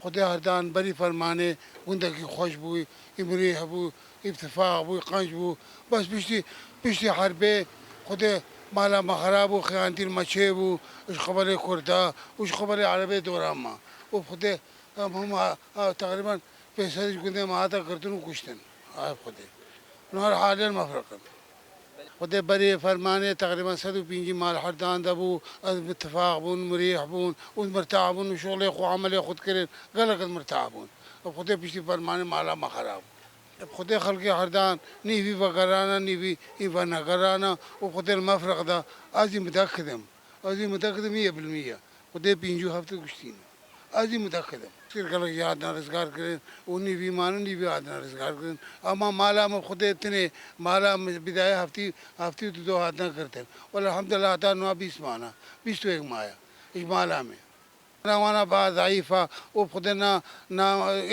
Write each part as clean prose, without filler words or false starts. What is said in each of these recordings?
خدا هردان بری فرمانه وندکی خوش بوی امریح بو اتفاق بو قنج بو بس بشتی حربه خدا مالا مخرب و خیانتیر مچه بو اش خبر کرده وش خبر عربی دوران ما و خدا هم تقریبا پیسادش گنده ما تا کردن و کشتن آب خدا نهار حالا مفرقن خدا بری فرمانه تقریبا 105 مال حردان دبو اتفاق بون مريح بون ومرتاح بون وشغل خو عمل خود کرد غلط مرتاح بون خدا پیشی فرمانه مالا ما خراب خدا خلق حردان نیوی وگرانا نیوی ایوا نگرانا و خدا المفرق ده ازی متأکدم 100% خدا 5 هفته گشتین ازی متأکدم سیر خلق یاد نرسگار کرد و نیوی مانو نیوی یاد نرسگار کرد اما مالا ما خدا اتنه مالا بداية هفتی تو 2 هات نکرده ولی الحمدلله عطا نوا 20 مانا 21 مایا اش مالا میں وانا بعد ضعيفة وبخدنا نا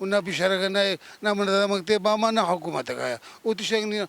ونا بشركنا نا منظمة تبا ما نا حكومة كايا وتشتغل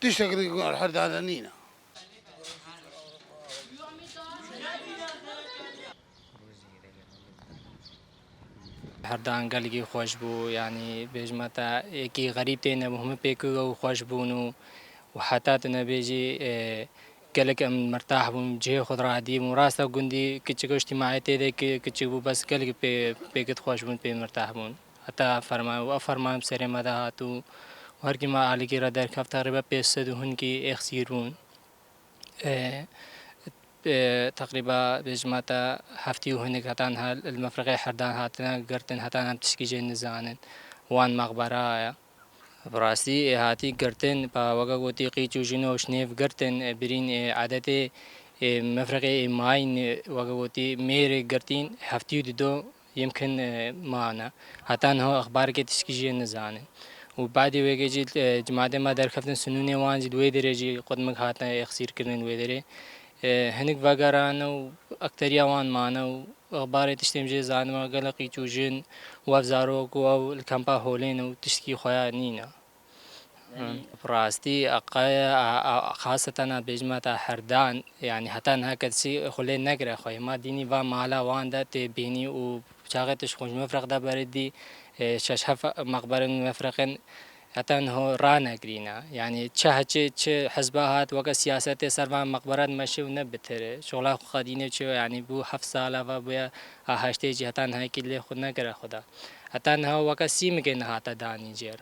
تشتغل الحردان نينا هردان گلگی خوش بو یعنی بجمتا یکی غریب تینه مهم پیکو خوش بونو و حتی تنبیجی گلک ام مرتاح بون جه خود را دی مراسا گندی کچکو اجتماعی تیده کچکو بس گلک پیکت خوش بون پی مرتاح بون حتی فرمان بسر مده هاتو و هر کی ما علی کی را در کف تقریبا 500 هن کی اخسیر بون تقريبا بجماتا هفتي وهنك هتان المفرقة حردان هاتنا قرتن هتان هم تشكيجي نزانن وان مقبرة براسي هاتي قرتن با وقا قوتي قيچو جنو شنيف قرتن برين عادتي مفرقة ماين وقا قوتي ميري قرتين هفتي دو يمكن معنا هتان هو أخبار كي تشكيجي نزانن وبعد ويجي جماعة ما در خفتن سنوني وان جد ويدري قدمك هاتنا يخسير كرن ويدري هنك وقرانا وأكتريا وان معنا وأخبار تشتمجي زانوا قلقي توجين وافزاروك أو الكامبا هولين وتشتكي خويا نينا براستي أقايا خاصة أنا بجماعة حردان يعني حتى هكذا شيء خلين نقرأ خويا ما ديني با مالا وان دا تبيني وشاغتش خوش مفرق دا بردي شاشحف مقبرن مفرقن حتى هو رانا قرينا يعني تشه حزبات وقت سياسات سرما مقبرات ماشي ونبتر شغله خدينه تشه يعني بو 7 ساله و بو هاشتي حتى هاي كله خود نگره خدا حتى هو وقت سيم كن هاتا داني جير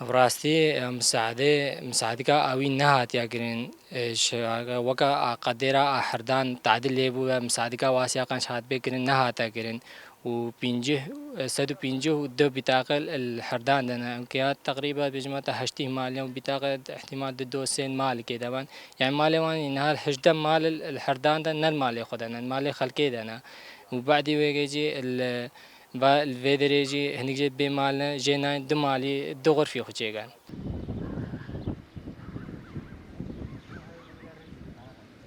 براستي مساعدة كأوي نهات يا جرين وقا قدرة حردان تعدل ليبو مساعدة كواسيا كان شهاد بكرين نهات يا جرين وبينجه 150 دو بطاقة الحردان دنا امكانيات تقريبا بجمعة 8 مال وبطاقة احتمال دو سين مال كده بان يعني مالي وان نهار حجدة مال الحردان ده نال مالي خدنا مالي خلقي دنا وبعد ويجي الفيدريجي هنيك جيت بمالنا جينا دو مالي دو غرفي خجيجان